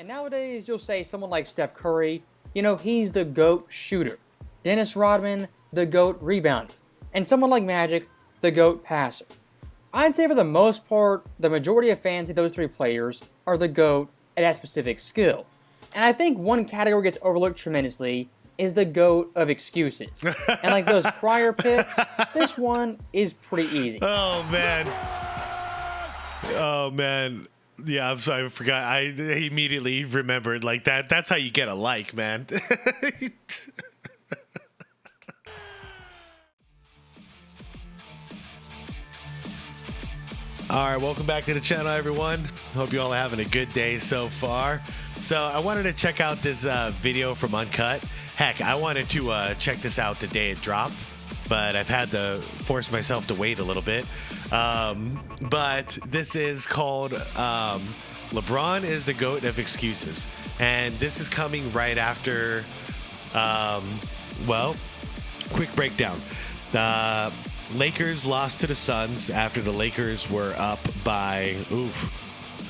And nowadays, you'll say someone like Steph Curry, you know, he's the GOAT shooter. Dennis Rodman, the GOAT rebounder. And someone like Magic, the GOAT passer. I'd say for the most part, the majority of fans of those three players are the GOAT at that specific skill. And I think one category gets overlooked tremendously is the GOAT of excuses. And like those prior picks, this one is pretty easy. Oh, man. Oh, man. Yeah, I forgot. I immediately remembered like that. That's how you get a like, man. All right, welcome back to the channel, everyone. Hope you all are having a good day so far. So I wanted to check out this video from Uncut. Heck, I wanted to check this out the day it dropped, but I've had to force myself to wait a little bit. But this is called LeBron is the GOAT of excuses. And this is coming right after, well, quick breakdown. Lakers lost to the Suns after the Lakers were up by,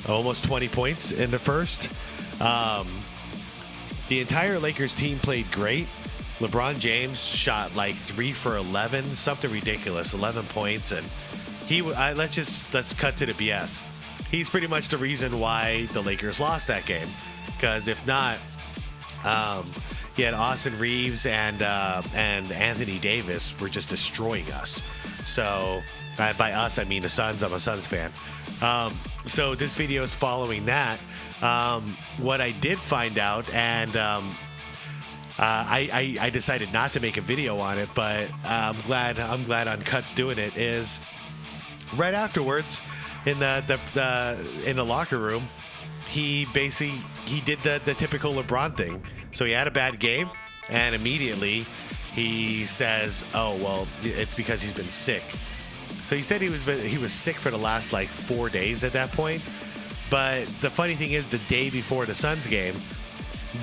almost 20 points in the first. The entire Lakers team played great. LeBron James shot like 3 for 11, something ridiculous, 11 points. And let's cut to the BS. He's pretty much the reason why the Lakers lost that game. Because if not, he had Austin Reeves and Anthony Davis were just destroying us. So by us, I mean the Suns. I'm a Suns fan. So this video is following that. What I did find out, and I decided not to make a video on it, but I'm glad Uncut's doing it. Is right afterwards in the locker room, he did the typical LeBron thing. So he had a bad game, and immediately he says, "Oh well, it's because he's been sick." So he said he was sick for the last like 4 days at that point. But the funny thing is, the day before the Suns game,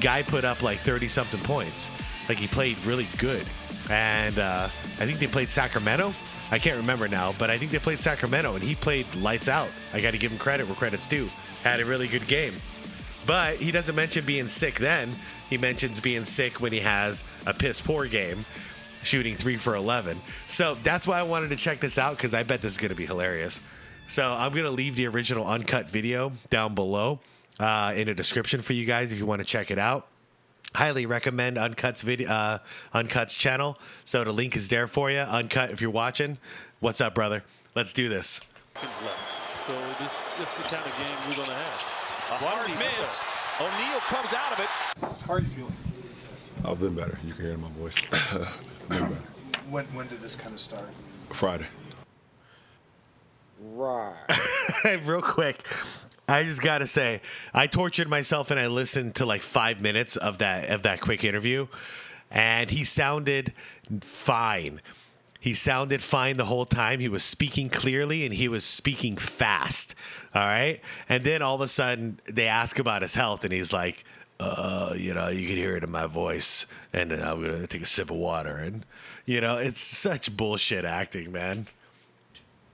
guy put up like 30-something points. Like he played really good, and I think they played Sacramento. I can't remember now, but I think they played Sacramento, and he played lights out. I got to give him credit where credit's due. Had a really good game. But he doesn't mention being sick then. He mentions being sick when he has a piss-poor game, shooting 3 for 11. So that's why I wanted to check this out, because I bet this is going to be hilarious. So I'm going to leave the original Uncut video down below in the description for you guys if you want to check it out. Highly recommend Uncut's channel. So the link is there for you. Uncut, if you're watching, what's up, brother? Let's do this. So this is the kind of game we're going to have. A hard miss. O'Neal comes out of it. How are you feeling? I've been better. You can hear it in my voice. Been better. When did this kind of start? Friday. Right. Real quick, I just gotta say, I tortured myself and I listened to like 5 minutes of that quick interview, and he sounded fine. He sounded fine the whole time. He was speaking clearly and he was speaking fast. All right. And then all of a sudden they ask about his health and he's like, you can hear it in my voice. And then I'm going to take a sip of water. And, it's such bullshit acting, man.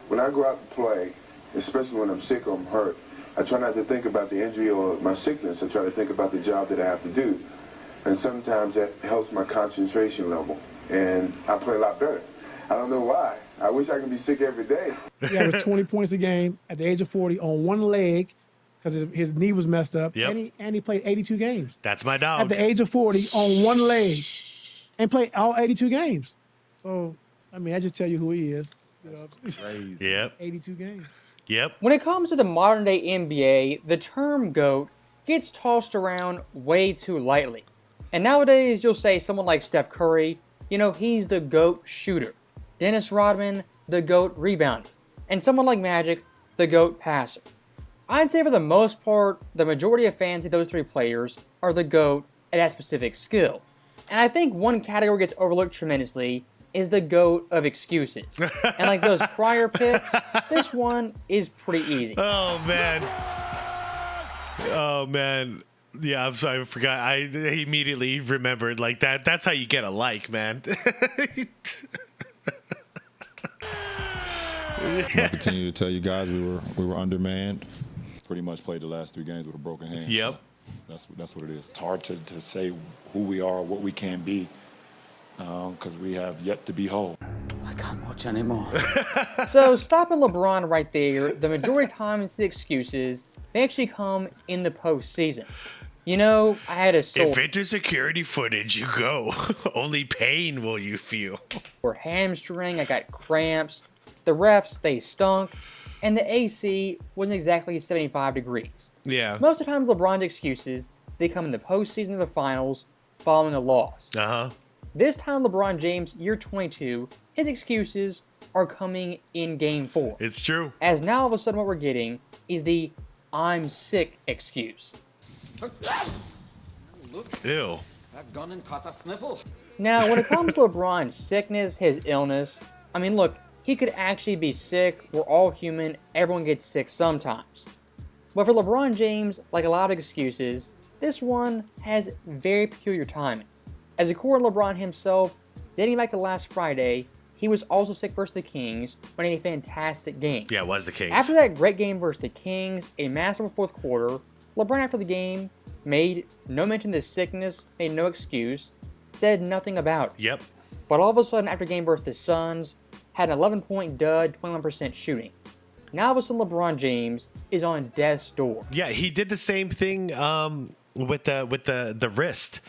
When I go out to play, especially when I'm sick or I'm hurt, I try not to think about the injury or my sickness. I try to think about the job that I have to do. And sometimes that helps my concentration level. And I play a lot better. I don't know why. I wish I could be sick every day. He averaged 20 points a game at the age of 40 on one leg because his knee was messed up. Yep. And he played 82 games. That's my dog. At the age of 40 on one leg and played all 82 games. So, I mean, I just tell you who he is. Crazy. Yep. 82 games. Yep. When it comes to the modern day NBA, the term GOAT gets tossed around way too lightly. And nowadays, you'll say someone like Steph Curry, he's the GOAT shooter. Dennis Rodman, the GOAT rebounder. And someone like Magic, the GOAT passer. I'd say for the most part, the majority of fans of those three players are the GOAT at that specific skill. And I think one category gets overlooked tremendously is the GOAT of excuses. And like those prior picks, this one is pretty easy. Oh, man. Oh, man. Yeah, I forgot. I immediately remembered like that. That's how you get a like, man. I continue to tell you guys we were undermanned. Pretty much played the last 3 games with a broken hand. Yep. So That's what it is. It's hard to say who we are, what we can be, because we have yet to be whole. I can't watch anymore. So stopping LeBron right there, the majority of times the excuses, they actually come in the postseason. You know, I had a sore If into security footage, you go. Only pain will you feel. hamstring, I got cramps, the refs, they stunk, and the AC wasn't exactly 75 degrees. Yeah. Most of the times LeBron's excuses, they come in the postseason or the finals following a loss. Uh-huh. This time LeBron James, year 22, his excuses are coming in Game 4. It's true. As now all of a sudden what we're getting is the I'm sick excuse. Ew. I've gone and caught a sniffle. Now, when it comes to LeBron's sickness, his illness, I mean, look, he could actually be sick. We're all human. Everyone gets sick sometimes. But for LeBron James, like a lot of excuses, this one has very peculiar timing. As according to LeBron himself, dating back to last Friday, he was also sick versus the Kings when he had a fantastic game. Yeah, it was the Kings. After that great game versus the Kings, a masterful fourth quarter, LeBron after the game made no mention of his sickness, made no excuse, said nothing about it. Yep. But all of a sudden, after game versus the Suns, had an 11-point dud, 21% shooting. Now all of a sudden, LeBron James is on death's door. Yeah, he did the same thing with the wrist,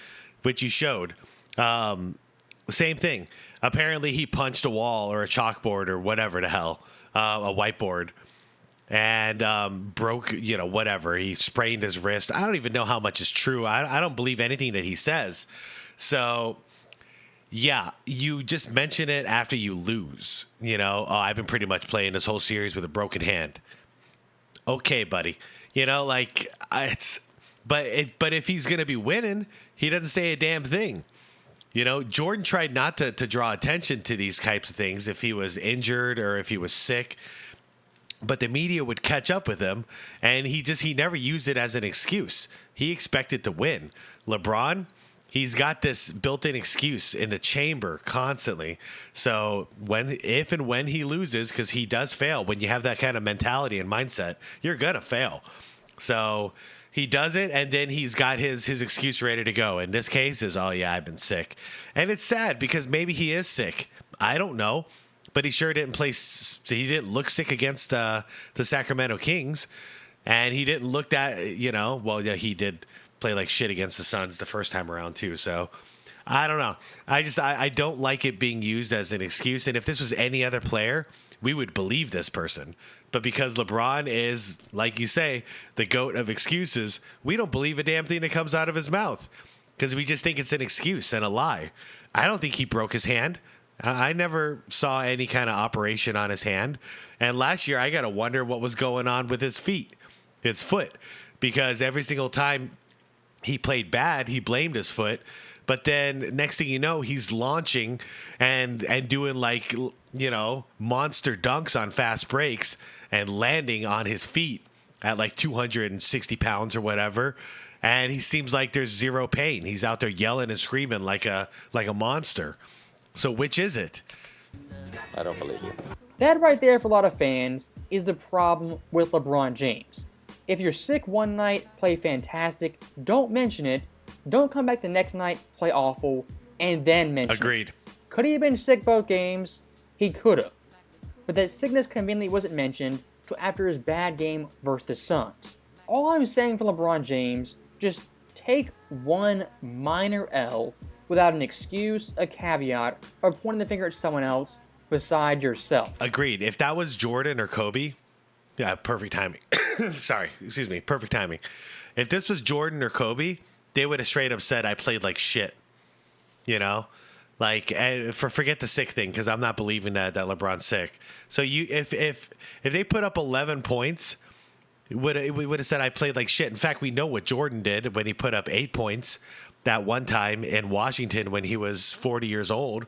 which you showed. Same thing. Apparently, he punched a wall or a chalkboard or whatever the hell, a whiteboard, and broke, whatever. He sprained his wrist. I don't even know how much is true. I don't believe anything that he says. So, yeah, you just mention it after you lose. I've been pretty much playing this whole series with a broken hand. Okay, buddy. But if he's gonna be winning, he doesn't say a damn thing. Jordan tried not to draw attention to these types of things if he was injured or if he was sick, but the media would catch up with him, and he never used it as an excuse. He expected to win. LeBron, he's got this built-in excuse in the chamber constantly. So if and when he loses, because he does fail, when you have that kind of mentality and mindset, you're gonna fail. So he does it, and then he's got his excuse ready to go. In this case is, oh yeah, I've been sick. And it's sad because maybe he is sick. I don't know. But he sure didn't play. He didn't look sick against the Sacramento Kings. And he didn't look that, well, yeah, he did play like shit against the Suns the first time around too. So I don't know. I don't like it being used as an excuse. And if this was any other player, we would believe this person. But because LeBron is, like you say, the GOAT of excuses, we don't believe a damn thing that comes out of his mouth because we just think it's an excuse and a lie. I don't think he broke his hand. I never saw any kind of operation on his hand. And last year, I got to wonder what was going on with his foot, because every single time he played bad, he blamed his foot. But then next thing you know, he's launching and doing monster dunks on fast breaks and landing on his feet at like 260 pounds or whatever. And he seems like there's zero pain. He's out there yelling and screaming like a monster. So which is it? I don't believe you. That right there for a lot of fans is the problem with LeBron James. If you're sick one night, play fantastic, don't mention it. Don't come back the next night, play awful, and then mention it. Agreed. Could he have been sick both games? He could have. But that sickness conveniently wasn't mentioned till after his bad game versus the Suns. All I'm saying for LeBron James, just take one minor L without an excuse, a caveat, or pointing the finger at someone else beside yourself. Agreed. If that was Jordan or Kobe, yeah, perfect timing. Perfect timing. If this was Jordan or Kobe, they would have straight up said, I played like shit. Forget the sick thing, because I'm not believing that LeBron's sick. So if they put up 11 points, we would have said I played like shit. In fact, we know what Jordan did when he put up 8 points that one time in Washington when he was 40 years old.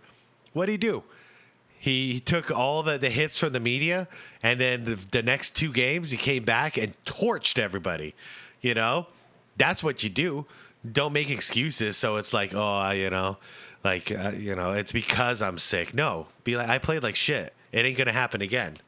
What did he do? He took all the hits from the media, and then the next 2 games he came back and torched everybody. That's what you do. Don't make excuses. So it's like, it's because I'm sick. No, be like, I played like shit. It ain't gonna happen again.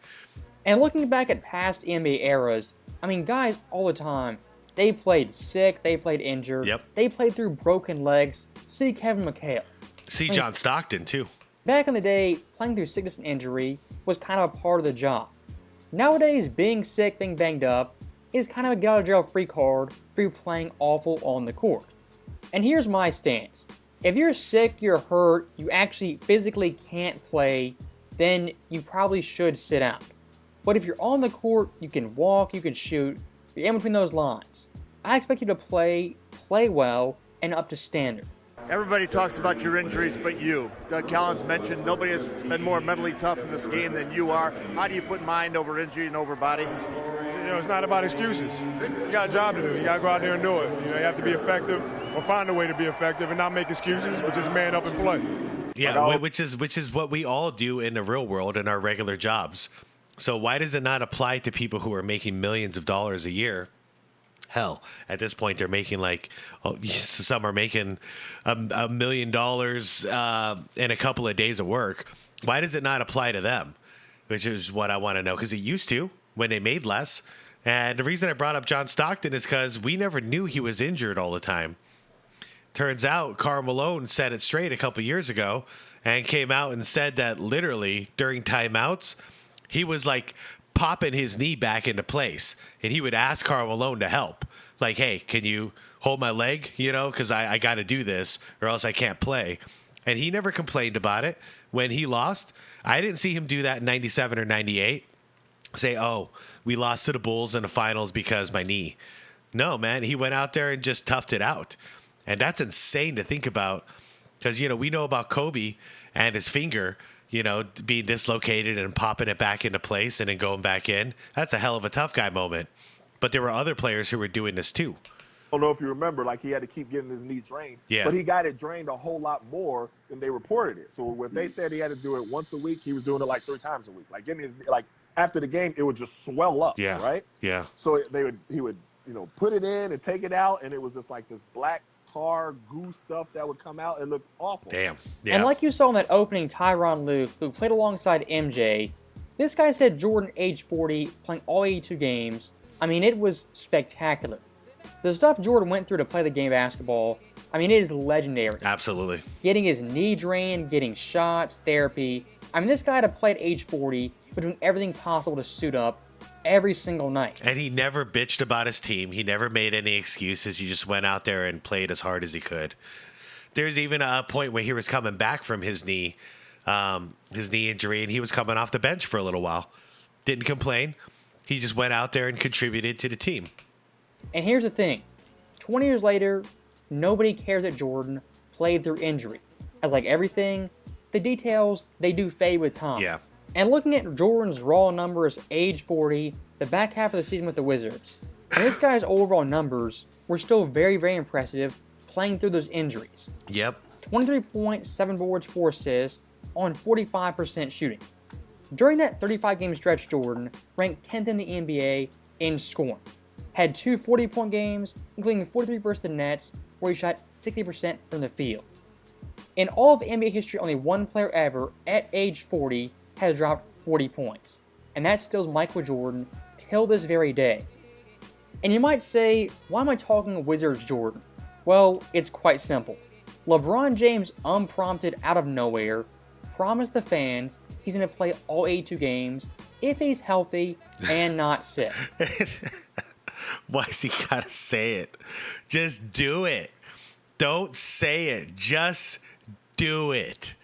And looking back at past NBA eras, I mean, guys all the time, They played sick. They played injured. Yep. They played through broken legs. See Kevin McHale. See John Stockton, too. Back in the day, playing through sickness and injury was kind of a part of the job. Nowadays, being sick, being banged up, is kind of a get-out-of-jail-free card for you playing awful on the court. And here's my stance. If you're sick, you're hurt, you actually physically can't play, then you probably should sit out. But if you're on the court, you can walk, you can shoot, you're in between those lines. I expect you to play well, and up to standard. Everybody talks about your injuries, but you. Doug Collins mentioned nobody has been more mentally tough in this game than you are. How do you put mind over injury and over body? It's not about excuses. You got a job to do. You got to go out there and do it. You have to be effective or find a way to be effective and not make excuses, but just man up and play. Yeah, which is what we all do in the real world in our regular jobs. So why does it not apply to people who are making millions of dollars a year? Hell, at this point, they're making some are making $1 million in a couple of days of work. Why does it not apply to them? Which is what I want to know, because it used to when they made less. And the reason I brought up John Stockton is because we never knew he was injured all the time. Turns out Karl Malone set it straight a couple years ago and came out and said that literally during timeouts, he was like popping his knee back into place, and he would ask Karl Malone to help. Like, hey, can you hold my leg? Because I got to do this or else I can't play. And he never complained about it. When he lost, I didn't see him do that in 97 or 98. Say, oh, we lost to the Bulls in the finals because my knee. No, man, he went out there and just toughed it out. And that's insane to think about because, we know about Kobe and his finger, being dislocated and popping it back into place and then going back in. That's a hell of a tough guy moment. But there were other players who were doing this too. I don't know if you remember, he had to keep getting his knee drained. Yeah. But he got it drained a whole lot more than they reported it. So when they said he had to do it once a week, he was doing it 3 times a week. Getting his after the game, it would just swell up. Yeah. Right. Yeah. So he would put it in and take it out, and it was just this black tar goo stuff that would come out. It looked awful. Damn. Yeah. And like you saw in that opening, Tyronn Lue, who played alongside MJ, this guy said Jordan, age 40, playing all 82 games. I mean, it was spectacular. The stuff Jordan went through to play the game of basketball, I mean, it is legendary. Absolutely. Getting his knee drained, getting shots, therapy. I mean, this guy had to play at age 40, but doing everything possible to suit up every single night. And he never bitched about his team. He never made any excuses. He just went out there and played as hard as he could. There's even a point where he was coming back from his knee injury, and he was coming off the bench for a little while. Didn't complain. He just went out there and contributed to the team. And here's the thing. 20 years later, nobody cares that Jordan played through injury. As like everything, the details, they do fade with time. Yeah. And looking at Jordan's raw numbers, age 40, the back half of the season with the Wizards, and this guy's overall numbers were still very, very impressive playing through those injuries. Yep. 23 points, 7 boards, 4 assists on 45% shooting. During that 35-game stretch, Jordan ranked 10th in the NBA in scoring. Had 2 40-point games, including 43 versus the Nets, where he shot 60% from the field. In all of NBA history, only one player ever, at age 40, has dropped 40 points. And that still is Michael Jordan till this very day. And you might say, why am I talking Wizards Jordan? Well, it's quite simple. LeBron James, unprompted out of nowhere, promised the fans he's going to play all 82 games if he's healthy and not sick. Why's he got to say it? Just do it. Don't say it. Just do it.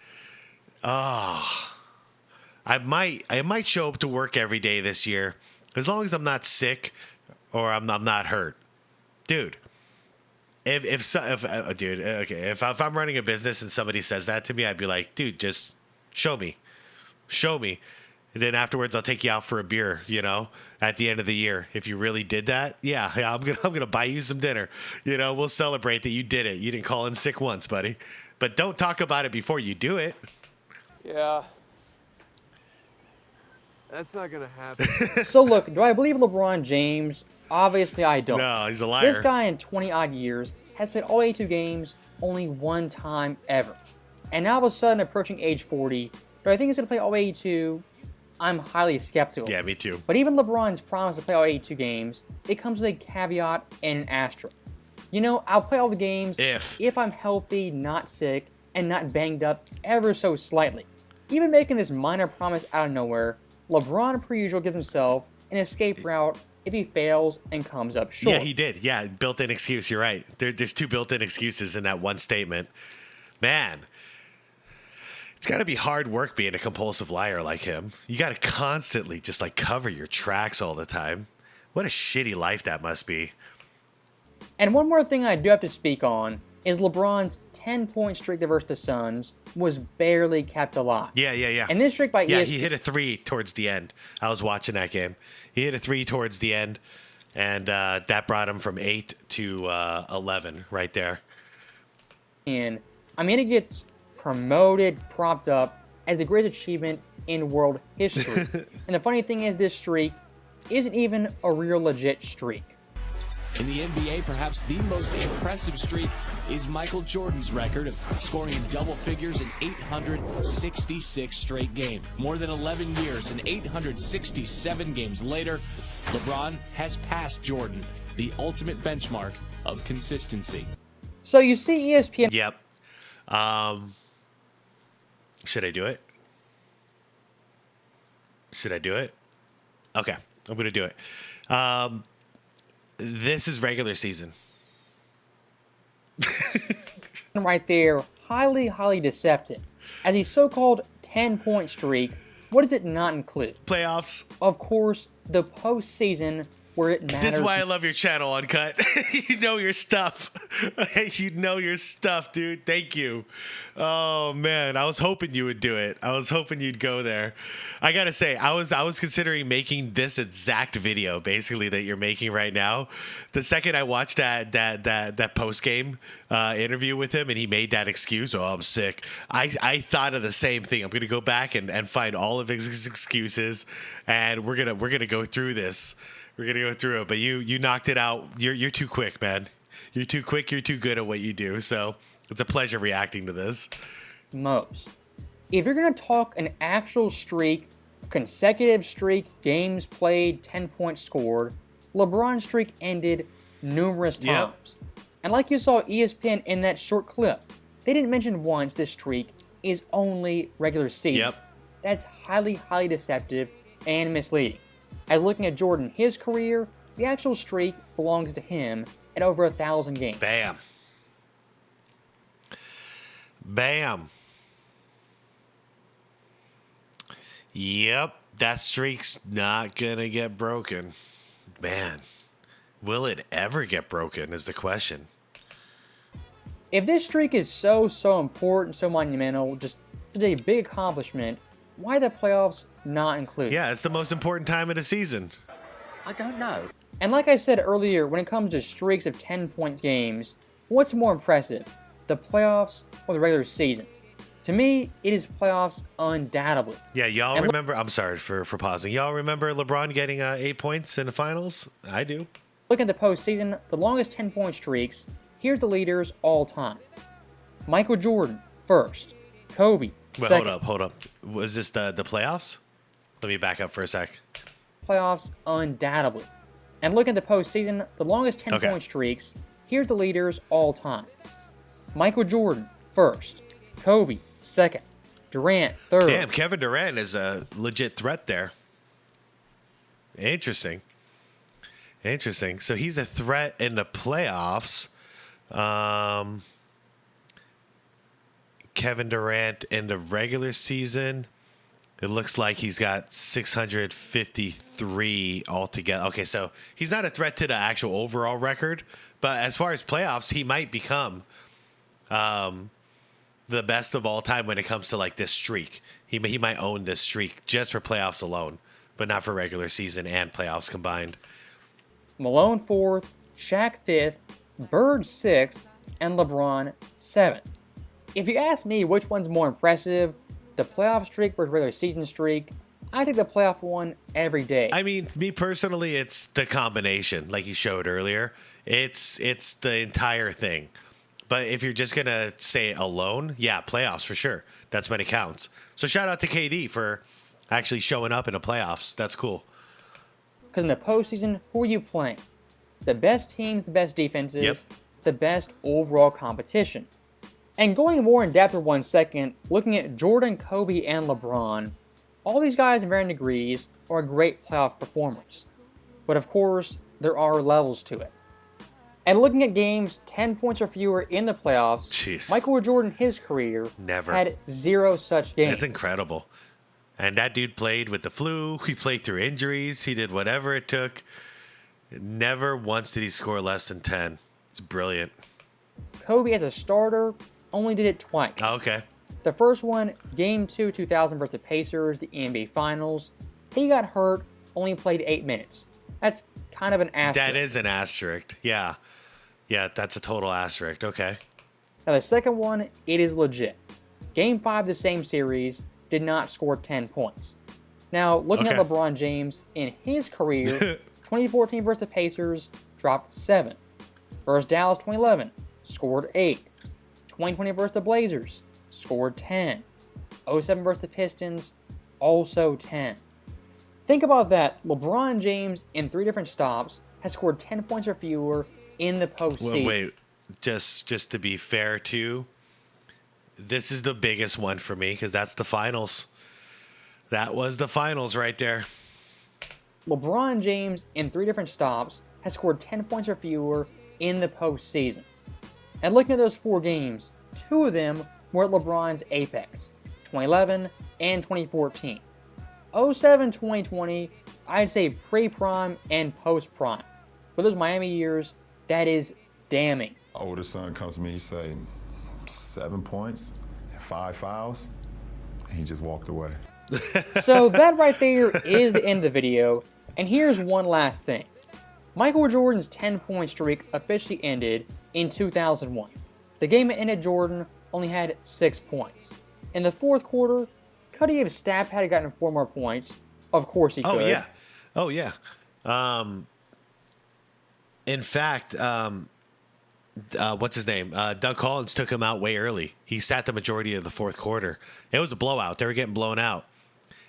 Oh. I might show up to work every day this year, as long as I'm not sick or I'm not hurt, dude. If I'm running a business and somebody says that to me, I'd be like, dude, just show me, and then afterwards I'll take you out for a beer. At the end of the year, if you really did that, yeah, I'm gonna buy you some dinner. We'll celebrate that you did it. You didn't call in sick once, buddy. But don't talk about it before you do it. Yeah. That's not going to happen. So look, do I believe LeBron James? Obviously I don't. No, he's a liar. This guy in 20-odd years has played all 82 games only one time ever. And now all of a sudden approaching age 40, do I think he's going to play all 82? I'm highly skeptical. Yeah, me too. But even LeBron's promise to play all 82 games, it comes with a caveat and an asterisk. You know, I'll play all the games if I'm healthy, not sick, and not banged up ever so slightly. Even making this minor promise out of nowhere, LeBron, per usual, gives himself an escape route if he fails and comes up short. Yeah, he did. Yeah, built-in excuse. You're right. There's two built-in excuses in that one statement. Man, it's got to be hard work being a compulsive liar like him. You got to constantly just like cover your tracks all the time. What a shitty life that must be. And one more thing I do have to speak on is LeBron's 10-point streak versus the Suns was barely kept alive. Yeah. And this streak by ESPN... he hit a 3 towards the end. I was watching that game. He hit a 3 towards the end, and that brought him from 8 to 11 right there. And I mean, it gets promoted, propped up as the greatest achievement in world history. And the funny thing is, this streak isn't even a real legit streak. In the NBA, perhaps the most impressive streak is Michael Jordan's record of scoring in double figures in 866 straight games. More than 11 years and 867 games later, LeBron has passed Jordan, the ultimate benchmark of consistency. So you see ESPN... Yep. Should I do it? Okay, I'm going to do it. This is regular season. Right there, highly deceptive. As a so-called 10-point streak, what does it not include? Playoffs. Of course, the postseason where it matters. This is why I love your channel, Uncut. You know your stuff. You know your stuff, dude. Thank you. Oh, man. I was hoping you would do it. I was hoping you'd go there. I got to say, I was considering making this exact video, basically, that you're making right now. The second I watched that post-game interview with him and he made that excuse, oh, I'm sick, I thought of the same thing. I'm going to go back and find all of his excuses, and we're gonna go through this. We're going to go through it, but you knocked it out. You're too quick, man. You're too quick. You're too good at what you do. So it's a pleasure reacting to this. Most. If you're going to talk an actual streak, consecutive streak, games played, 10 points scored, LeBron's streak ended numerous times. And like you saw ESPN in that short clip, they didn't mention once this streak is only regular season. That's highly deceptive and misleading. As looking at Jordan, his career, the actual streak belongs to him at over 1,000 games. Bam. Bam. Yep, that streak's not gonna get broken. Man, will it ever get broken is the question. If this streak is so important, so monumental, just such a big accomplishment, why the playoffs not included? Yeah, it's the most important time of the season. I don't know. And like I said earlier, when it comes to streaks of 10-point games, what's more impressive, the playoffs or the regular season? To me, it is playoffs undoubtedly. Yeah, y'all remember, I'm sorry for pausing. Y'all remember LeBron getting 8 points in the finals? I do. Looking at the postseason, the longest 10-point streaks, here's the leaders all time. Michael Jordan, first. Kobe, Wait, second. hold up. Was this the playoffs? Let me back up for a sec. Playoffs undoubtedly. And looking at the postseason, the longest 10-point streaks, here's the leaders all time. Michael Jordan, first. Kobe, second. Durant, third. Damn, Kevin Durant is a legit threat there. Interesting. So he's a threat in the playoffs. Kevin Durant in the regular season, it looks like he's got 653 altogether. Okay, so he's not a threat to the actual overall record, but as far as playoffs, he might become the best of all time when it comes to like this streak. He might own this streak just for playoffs alone, but not for regular season and playoffs combined. Malone fourth, Shaq fifth, Bird sixth, and LeBron seventh. If you ask me which one's more impressive, the playoff streak versus regular season streak, I take the playoff one every day. I mean, me personally, it's the combination, like you showed earlier. It's the entire thing. But if you're just going to say alone, yeah, playoffs for sure. That's when it counts. So shout out to KD for actually showing up in the playoffs. That's cool. Because in the postseason, who are you playing? The best teams, the best defenses, the best overall competition. And going more in depth for 1 second, looking at Jordan, Kobe, and LeBron, all these guys in varying degrees are great playoff performers. But of course, there are levels to it. And looking at games 10 points or fewer in the playoffs, Michael Jordan, his career, had 0 such games. It's incredible. And that dude played with the flu. He played through injuries. He did whatever it took. Never once did he score less than 10. It's brilliant. Kobe, as a starter, only did it twice. Oh, okay. The first one, Game 2, 2000 versus the Pacers, the NBA Finals. He got hurt, only played 8 minutes. That's kind of an asterisk. That is an asterisk. Yeah. Yeah, that's a total asterisk. Okay. Now, the second one, it is legit. Game 5 of the same series, did not score 10 points. Now, looking at LeBron James in his career, 2014 versus the Pacers, dropped 7. Versus Dallas 2011, scored 8. 2020 versus the Blazers, scored 10. 07 versus the Pistons, also 10. Think about that. LeBron James, in 3 different stops, has scored 10 points or fewer in the postseason. Wait, just to be fair, too, this is the biggest one for me because that's the finals. That was the finals right there. LeBron James, in 3 different stops, has scored 10 points or fewer in the postseason. And looking at those 4 games, 2 of them were at LeBron's apex, 2011 and 2014. 07, 2020, I'd say pre-prime and post-prime. For those Miami years, that is damning. Older son comes to me, he say 7 points and 5 fouls, and he just walked away. So that right there is the end of the video, and here's one last thing. Michael Jordan's 10-point streak officially ended in 2001. The game that ended, Jordan only had 6 points. In the fourth quarter, could he have stabbed had he gotten 4 more points? Of course he could. Oh, yeah. In fact, what's his name? Doug Collins took him out way early. He sat the majority of the fourth quarter. It was a blowout. They were getting blown out.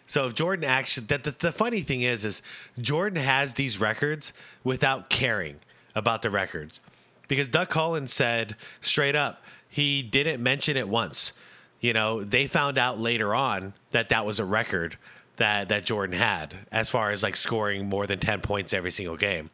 So if Jordan actually, the funny thing is Jordan has these records without caring about the records, because Doug Collins said straight up he didn't mention it once. You know, they found out later on that was a record that Jordan had as far as like scoring more than 10 points every single game.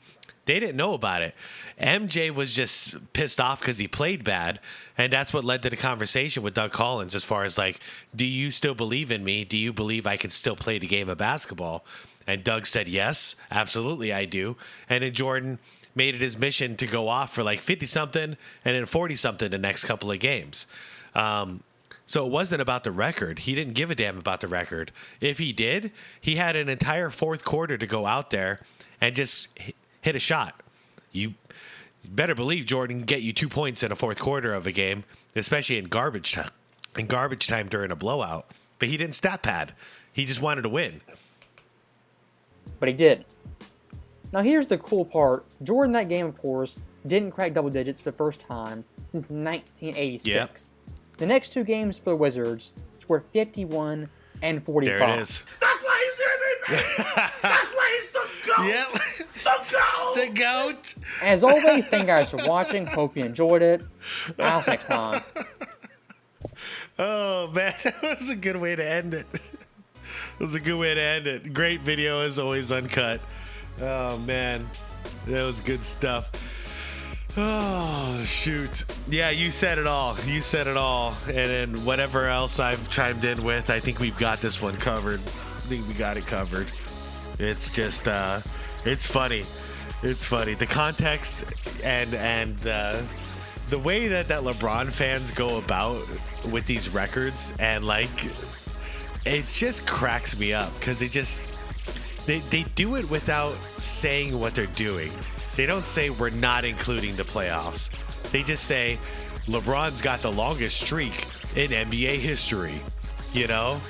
They didn't know about it. MJ was just pissed off because he played bad, and that's what led to the conversation with Doug Collins as far as like, do you still believe in me? Do you believe I can still play the game of basketball? And Doug said, yes, absolutely I do. And then Jordan made it his mission to go off for like 50-something and then 40-something the next couple of games. So it wasn't about the record. He didn't give a damn about the record. If he did, he had an entire fourth quarter to go out there and just hit a shot. You better believe Jordan can get you 2 points in a fourth quarter of a game, especially in garbage time. In garbage time during a blowout. But he didn't stat pad. He just wanted to win. But he did. Now here's the cool part. Jordan that game, of course, didn't crack double digits for the first time since 1986. Yep. The next 2 games for the Wizards scored 51 and 45. There it is. That's why he's there, baby. That's why he's the GOAT. Yep. The GOAT. The GOAT. As always, thank you guys for watching. Hope you enjoyed it. I'll see you next time. Oh, man. That was a good way to end it. That was a good way to end it. Great video, as always, uncut. Oh, man. That was good stuff. Oh, shoot. Yeah, you said it all. You said it all. And then whatever else I've chimed in with, I think we've got this one covered. I think we got it covered. It's just, it's funny. It's funny. The context and the way that LeBron fans go about with these records, and like, it just cracks me up because they do it without saying what they're doing. They don't say we're not including the playoffs. They just say LeBron's got the longest streak in NBA history. You know,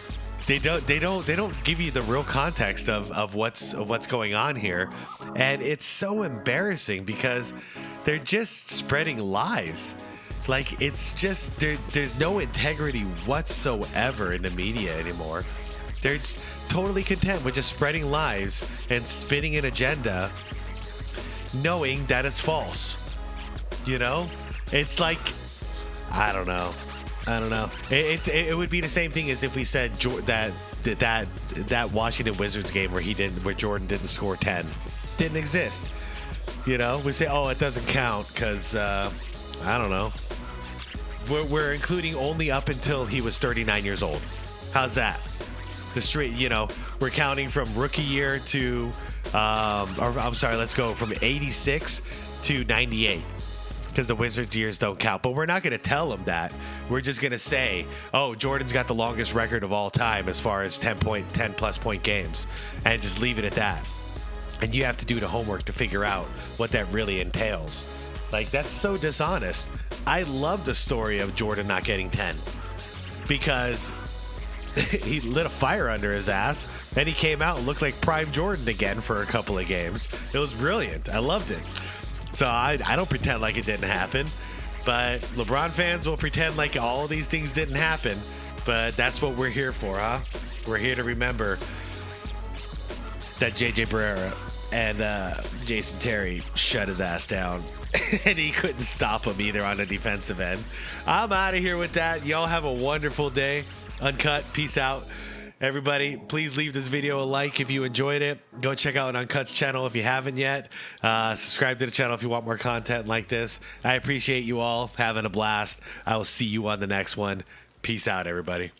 they don't give you the real context of what's going on here, and it's so embarrassing because they're just spreading lies. Like, it's just there's no integrity whatsoever in the media anymore. They're totally content with just spreading lies and spinning an agenda, knowing that it's false. You know, it's like, I don't know. It would be the same thing as if we said that Washington Wizards game where Jordan didn't score 10 didn't exist. You know, we say, oh, it doesn't count because I don't know. We're including only up until he was 39 years old. How's that? The street, you know, we're counting from rookie year to, let's go from 86 to 98. Because the Wizards' years don't count. But we're not going to tell them that. We're just going to say, oh, Jordan's got the longest record of all time as far as 10-plus point games. And just leave it at that. And you have to do the homework to figure out what that really entails. Like, that's so dishonest. I love the story of Jordan not getting 10. Because he lit a fire under his ass. Then he came out and looked like prime Jordan again for a couple of games. It was brilliant. I loved it. So I don't pretend like it didn't happen, but LeBron fans will pretend like all these things didn't happen. But that's what we're here for, huh? We're here to remember that JJ Barrera and Jason Terry shut his ass down, and he couldn't stop him either on the defensive end. I'm out of here with that. Y'all have a wonderful day. Uncut, peace out. Everybody, please leave this video a like if you enjoyed it. Go check out Uncut's channel if you haven't yet. Subscribe to the channel if you want more content like this. I appreciate you all having a blast. I will see you on the next one. Peace out, everybody.